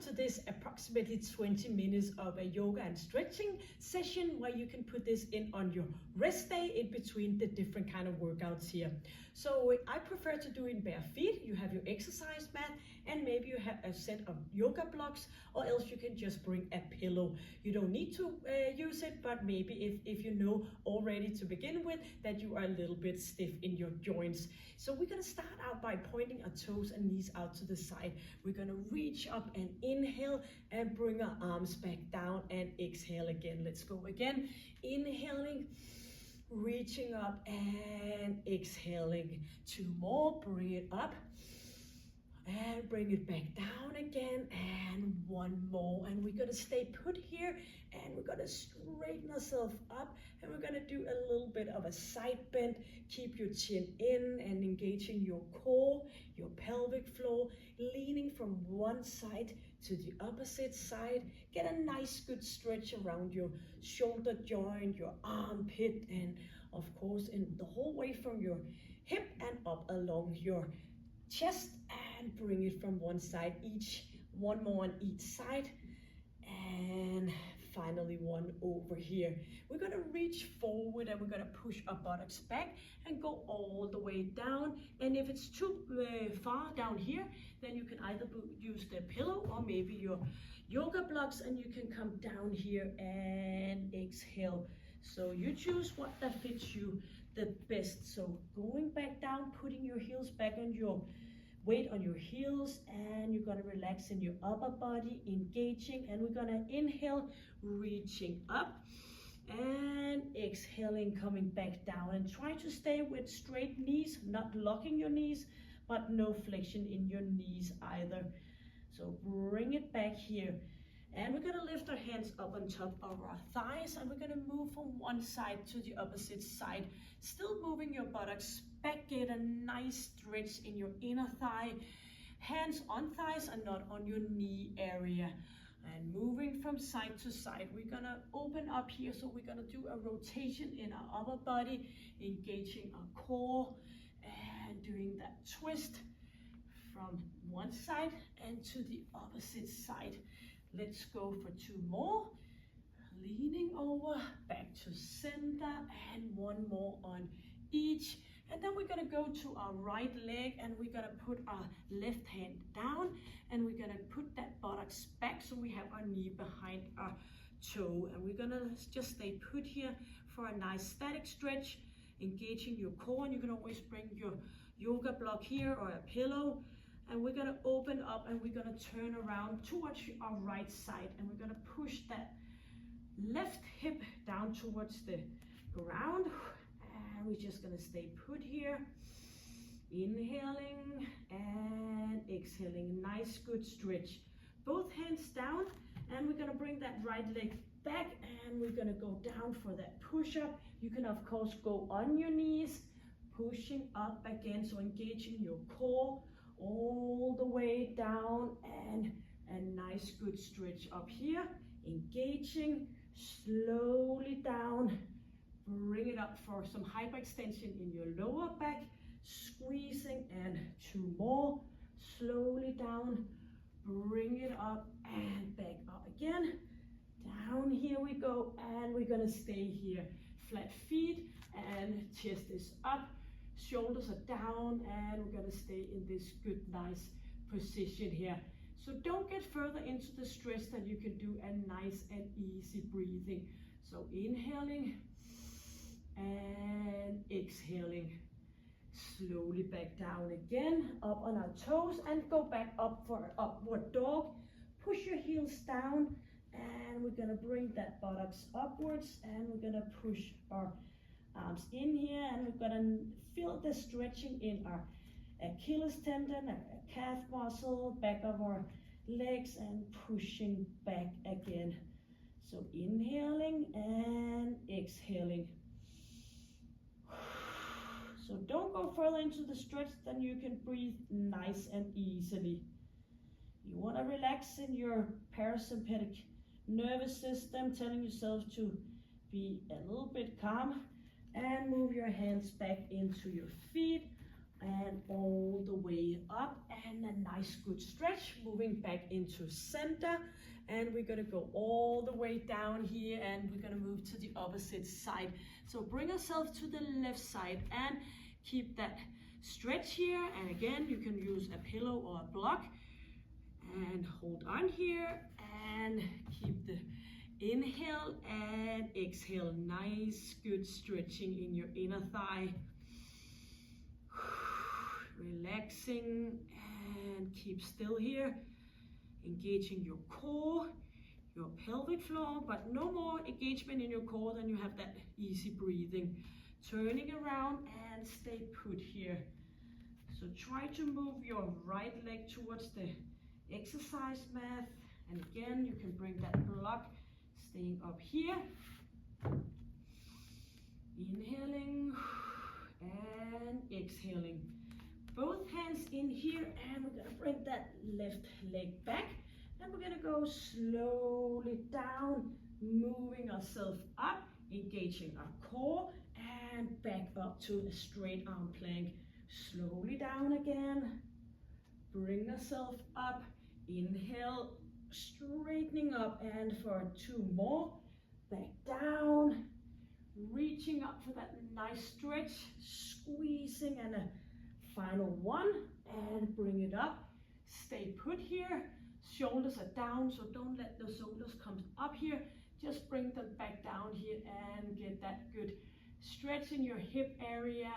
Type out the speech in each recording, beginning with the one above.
to this approximately 20 minutes of a yoga and stretching session where you can put this in on your rest day in between the different kind of workouts here. So I prefer to do it in bare feet. You have your exercise mat and maybe you have a set of yoga blocks, or else you can just bring a pillow. You don't need to use it, but maybe if you know already to begin with that you are a little bit stiff in your joints. So we're gonna start out by pointing our toes and knees out to the side. We're gonna reach up and inhale and bring our arms back down and exhale again. Let's go again. Inhaling, reaching up and exhaling. 2 more, bring it up and bring it back down again, and 1 more. And we're gonna stay put here and we're gonna straighten ourselves up and we're gonna do a little bit of a side bend. Keep your chin in and engaging your core, your pelvic floor, leaning from one side to the opposite side. Get a nice good stretch around your shoulder joint, your armpit, and of course in the whole way from your hip and up along your chest, and bring it from one side each. 1 more on each side, and finally 1 over here. We're gonna reach forward and we're gonna push our buttocks back and go all the way down. And if it's too far down here, then you can either use the pillow or maybe your yoga blocks, and you can come down here and exhale. So you choose what that fits you the best. So going back down, putting your heels back on your weight on your heels, and you're gonna relax in your upper body, engaging, and we're gonna inhale, reaching up, and exhaling, coming back down. And try to stay with straight knees, not locking your knees, but no flexion in your knees either. So bring it back here. And we're gonna lift our hands up on top of our thighs, and we're gonna move from one side to the opposite side. Still moving your buttocks back, get a nice stretch in your inner thigh. Hands on thighs and not on your knee area. And moving from side to side, we're gonna open up here. So we're gonna do a rotation in our upper body, engaging our core and doing that twist from one side and to the opposite side. Let's go for 2 more. Leaning over, back to center, and 1 more on each. And then we're gonna go to our right leg and we're gonna put our left hand down and we're gonna put that buttocks back so we have our knee behind our toe. And we're gonna just stay put here for a nice static stretch, engaging your core. And you can always bring your yoga block here or a pillow. And we're gonna open up and we're gonna turn around towards our right side, and we're gonna push that left hip down towards the ground. And we're just gonna stay put here, inhaling and exhaling. Nice good stretch. Both hands down, and we're gonna bring that right leg back and we're gonna go down for that push up. You can of course go on your knees, pushing up again, so engaging your core all the way down, and a nice good stretch up here, engaging slowly down. Bring it up for some hyperextension in your lower back, squeezing, and 2 more. Slowly down, bring it up and back up again. Down, here we go, and we're gonna stay here. Flat feet and chest is up, shoulders are down, and we're gonna stay in this good, nice position here. So don't get further into the stretch than you can do a nice and easy breathing. So inhaling and exhaling. Slowly back down again, up on our toes, and go back up for upward dog. Push your heels down, and we're gonna bring that buttocks upwards, and we're gonna push our arms in here, and we're gonna feel the stretching in our Achilles tendon, our calf muscle, back of our legs, and pushing back again. So inhaling and exhaling. So don't go further into the stretch than you can breathe nice and easily. You want to relax in your parasympathetic nervous system, telling yourself to be a little bit calm, and move your hands back into your feet and all the way up, and a nice good stretch, moving back into center. And we're gonna go all the way down here, and we're gonna move to the opposite side. So bring yourself to the left side and keep that stretch here. And again, you can use a pillow or a block and hold on here and keep the inhale and exhale. Nice, good stretching in your inner thigh. Relaxing, and keep still here. Engaging your core, your pelvic floor, but no more engagement in your core than you have that easy breathing. Turning around and stay put here. So try to move your right leg towards the exercise mat. And again, you can bring that block staying up here. Inhaling and exhaling. Both hands in here, and we're gonna bring that left leg back, and we're gonna go slowly down, moving ourselves up, engaging our core, and back up to a straight arm plank. Slowly down again, bring yourself up, inhale, straightening up, and for 2 more, back down, reaching up for that nice stretch, squeezing, and a final 1, and bring it up. Stay put here. Shoulders are down, so don't let the shoulders come up here. Just bring them back down here and get that good stretch in your hip area.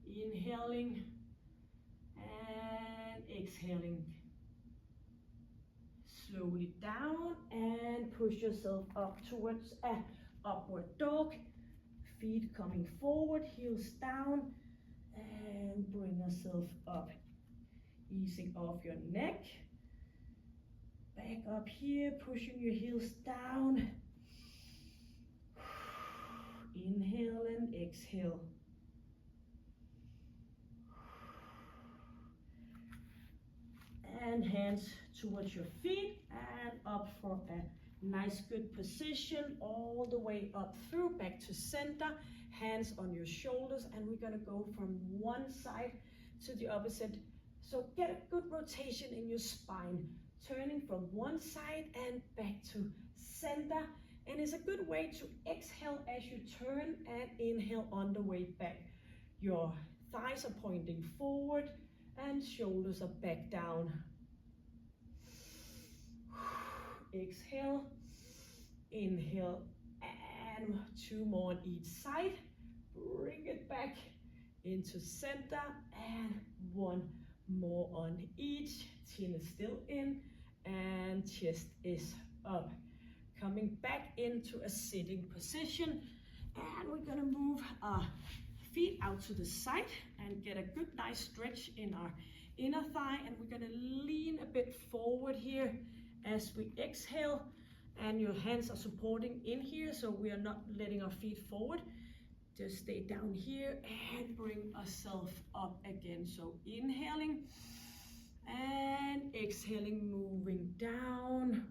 Inhaling and exhaling. Slowly down and push yourself up towards an upward dog. Feet coming forward, heels down, and bring yourself up. Easing off your neck. Back up here, pushing your heels down. Inhale and exhale. And hands towards your feet and up for a nice good position all the way up through, back to center, hands on your shoulders, and we're gonna go from one side to the opposite. So get a good rotation in your spine, turning from one side and back to center. And it's a good way to exhale as you turn and inhale on the way back. Your thighs are pointing forward and shoulders are back down. Exhale, inhale, and 2 more on each side. Bring it back into center, and 1 more on each. Chin is still in, and chest is up. Coming back into a sitting position, and we're gonna move our feet out to the side and get a good nice stretch in our inner thigh, and we're gonna lean a bit forward here as we exhale, and your hands are supporting in here, so we are not letting our feet forward. Just stay down here and bring ourselves up again. So inhaling and exhaling, moving down.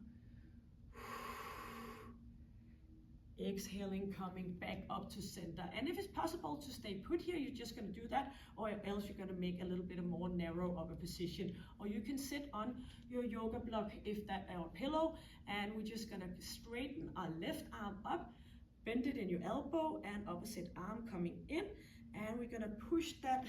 Exhaling, coming back up to center. And if it's possible to stay put here, you're just going to do that, or else you're going to make a little bit more narrow of a position. Or you can sit on your yoga block, if that, or pillow, and we're just going to straighten our left arm up, bend it in your elbow, and opposite arm coming in, and we're going to push that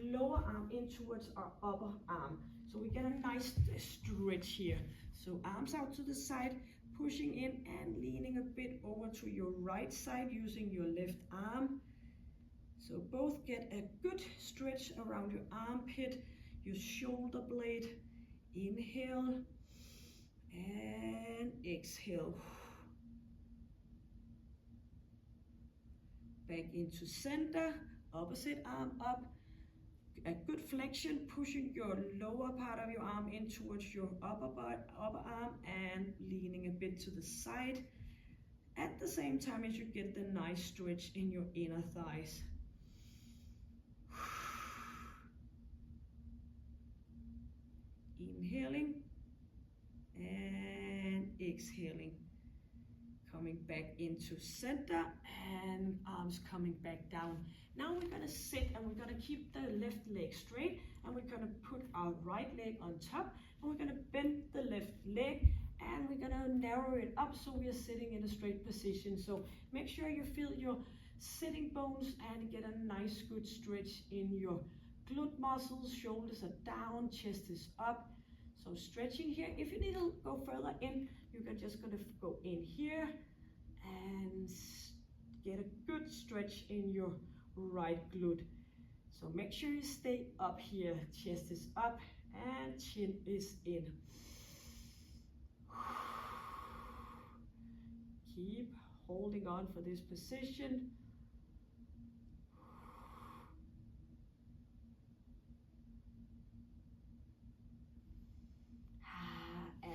lower arm in towards our upper arm. So we get a nice stretch here. So arms out to the side, pushing in and leaning a bit over to your right side using your left arm. So both get a good stretch around your armpit, your shoulder blade. Inhale and exhale. Back into center, opposite arm up. A good flexion, pushing your lower part of your arm in towards your upper arm and leaning a bit to the side. At the same time as you get the nice stretch in your inner thighs. Inhaling and exhaling. coming back into center, and arms coming back down. Now we're gonna sit and we're gonna keep the left leg straight, and we're gonna put our right leg on top, and we're gonna bend the left leg, and we're gonna narrow it up so we are sitting in a straight position. So make sure you feel your sitting bones and get a nice good stretch in your glute muscles. Shoulders are down, chest is up. So stretching here. If you need to go further in, you're just gonna go in here and get a good stretch in your right glute. So make sure you stay up here. Chest is up and chin is in. Keep holding on for this position.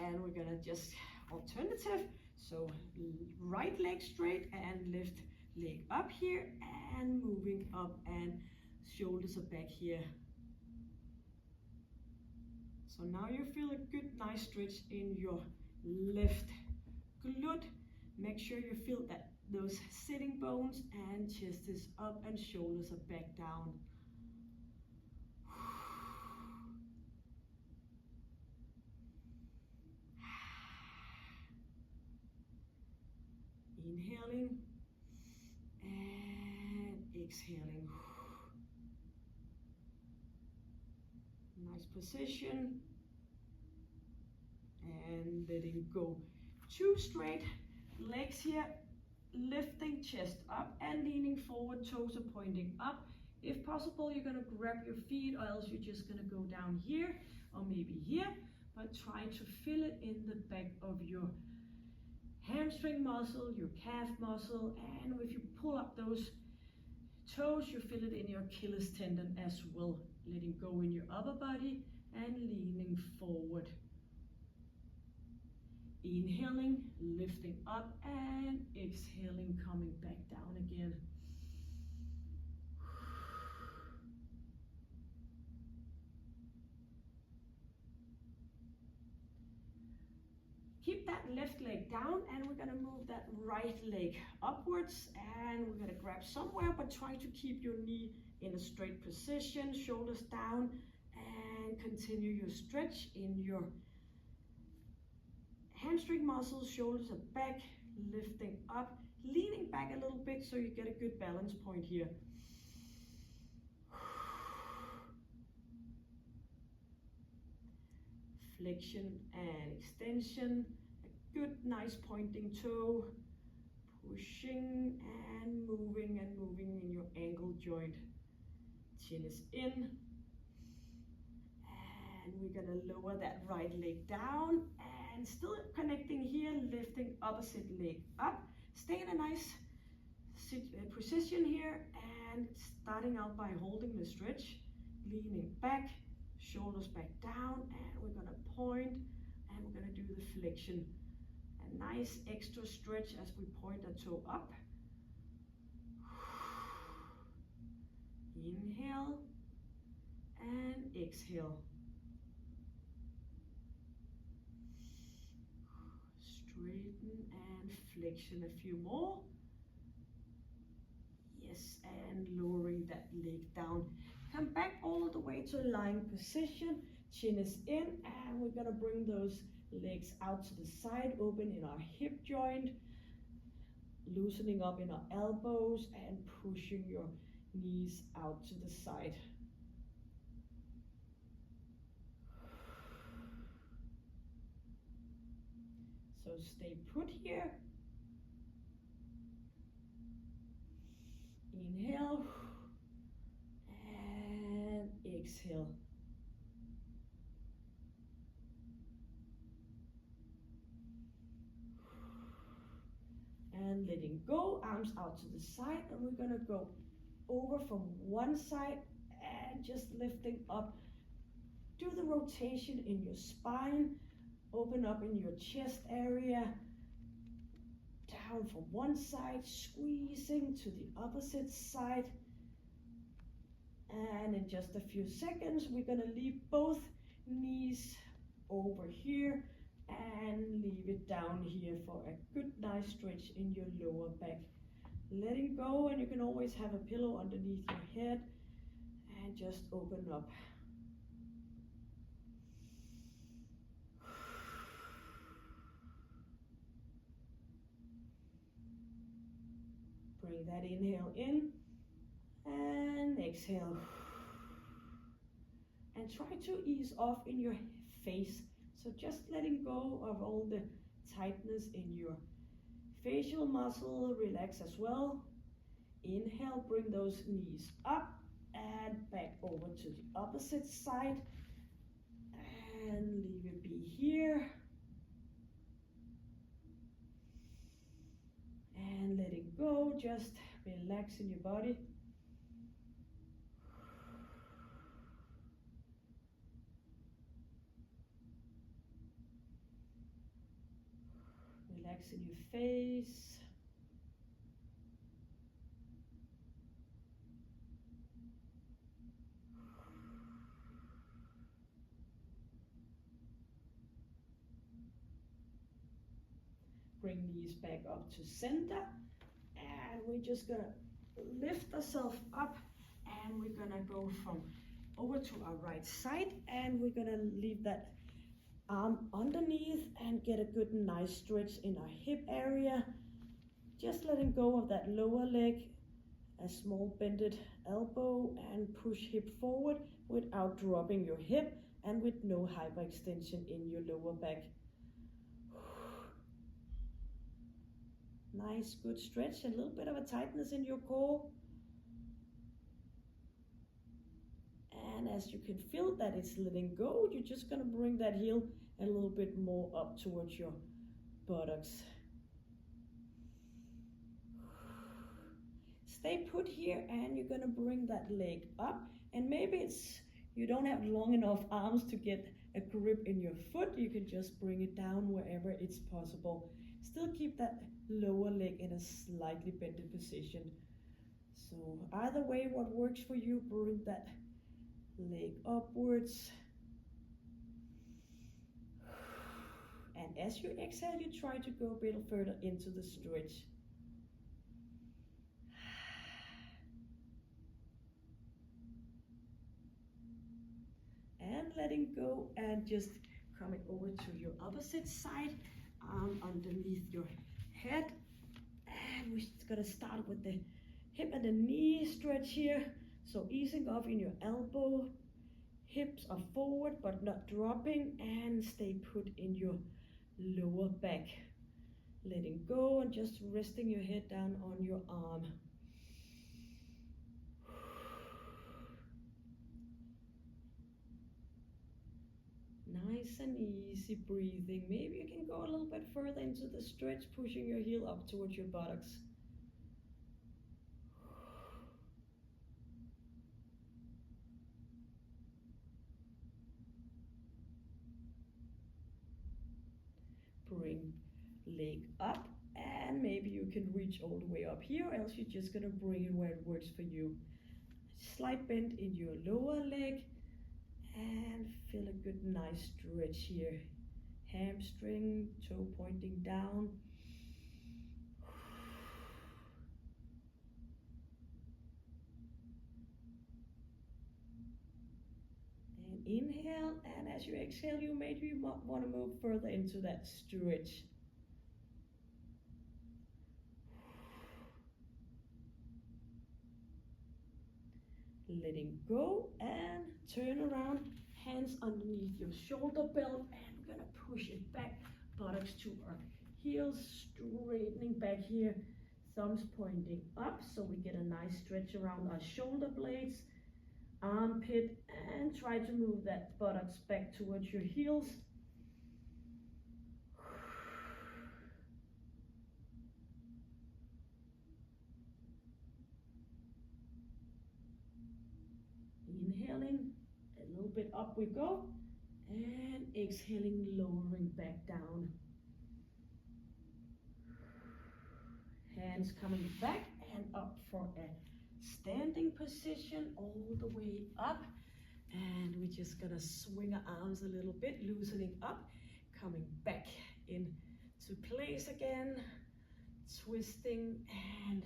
And we're gonna just alternative. So right leg straight and left leg up here and moving up, and shoulders are back here. So now you feel a good nice stretch in your left glute. Make sure you feel that those sitting bones, and chest is up and shoulders are back down. Inhaling and exhaling. Nice position. And letting go. 2 straight legs here, lifting chest up and leaning forward, toes are pointing up. If possible, you're gonna grab your feet, or else you're just gonna go down here or maybe here, but try to feel it in the back of your hamstring muscle, your calf muscle, and if you pull up those toes, you feel it in your Achilles tendon as well. Letting go in your upper body and leaning forward. Inhaling, lifting up, and exhaling, coming back down again. Keep that left leg down, and we're gonna move that right leg upwards, and we're gonna grab somewhere, but try to keep your knee in a straight position, shoulders down, and continue your stretch in your hamstring muscles. Shoulders are back, lifting up, leaning back a little bit so you get a good balance point here. Flexion and extension, a good nice pointing toe, pushing and moving in your ankle joint. Chin is in, and we're gonna lower that right leg down, and still connecting here, lifting opposite leg up. Stay in a nice position here, and starting out by holding the stretch, leaning back, shoulders back down, and we're gonna point, and we're gonna do the flexion. A nice extra stretch as we point the toe up. Inhale and exhale. Straighten and flexion a few more. Yes, and lowering that leg down. Come back all the way to lying position. Chin is in, and we're gonna bring those legs out to the side, open in our hip joint, loosening up in our elbows, and pushing your knees out to the side. So stay put here. Inhale and exhale. And letting go, arms out to the side, and we're gonna go over from one side and just lifting up. Do the rotation in your spine, open up in your chest area, down from one side, squeezing to the opposite side. And in just a few seconds, we're gonna leave both knees over here, and leave it down here for a good nice stretch in your lower back. Letting go, and you can always have a pillow underneath your head and just open up. Bring that inhale in and exhale. And try to ease off in your face. So just letting go of all the tightness in your facial muscle. Relax as well. Inhale, bring those knees up and back over to the opposite side. And leave it be here. And letting go, just relax in your body. Relax in your face. Bring knees back up to center. And we're just gonna lift ourselves up, and we're gonna go from over to our right side, and we're gonna leave that arm underneath and get a good nice stretch in our hip area. Just letting go of that lower leg, a small bended elbow, and push hip forward without dropping your hip and with no hyperextension in your lower back. Nice, good stretch, and a little bit of a tightness in your core. And as you can feel that it's letting go, you're just gonna bring that heel a little bit more up towards your buttocks. Stay put here, and you're gonna bring that leg up, and maybe you don't have long enough arms to get a grip in your foot. You can just bring it down wherever it's possible. Still keep that lower leg in a slightly bended position. So either way, what works for you, bring that leg upwards. And as you exhale, you try to go a bit further into the stretch. And letting go, and just coming over to your opposite side, arm underneath your head. And we're gonna start with the hip and the knee stretch here. So easing off in your elbow, hips are forward but not dropping, and stay put in your lower back. Letting go and just resting your head down on your arm. Nice and easy breathing. Maybe you can go a little bit further into the stretch, pushing your heel up towards your buttocks. Bring leg up, and maybe you can reach all the way up here, or else you're just gonna bring it where it works for you. Slight bend in your lower leg, and feel a good nice stretch here. Hamstring, toe pointing down. And inhale, and as you exhale, you maybe want to move further into that stretch. Letting go, and turn around, hands underneath your shoulder belt, and we're gonna push it back, buttocks to our heels, straightening back here, thumbs pointing up, so we get a nice stretch around our shoulder blades, armpit, and try to move that buttocks back towards your heels. Inhaling, a little bit up we go, and exhaling, lowering back down. Hands coming back and up for a standing position, all the way up. And we're just gonna swing our arms a little bit, loosening up, coming back into place again, twisting, and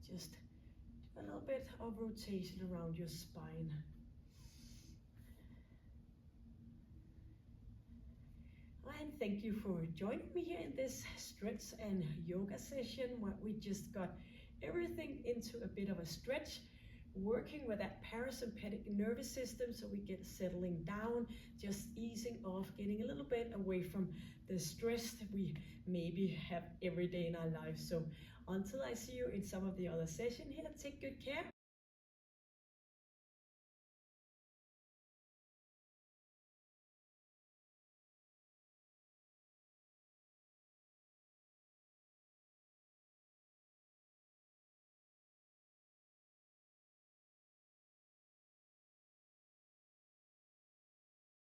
just do a little bit of rotation around your spine. And thank you for joining me here in this stretch and yoga session where we just got everything into a bit of a stretch, working with that parasympathetic nervous system so we get settling down, just easing off, getting a little bit away from the stress that we maybe have every day in our lives. So until I see you in some of the other sessions here, take good care.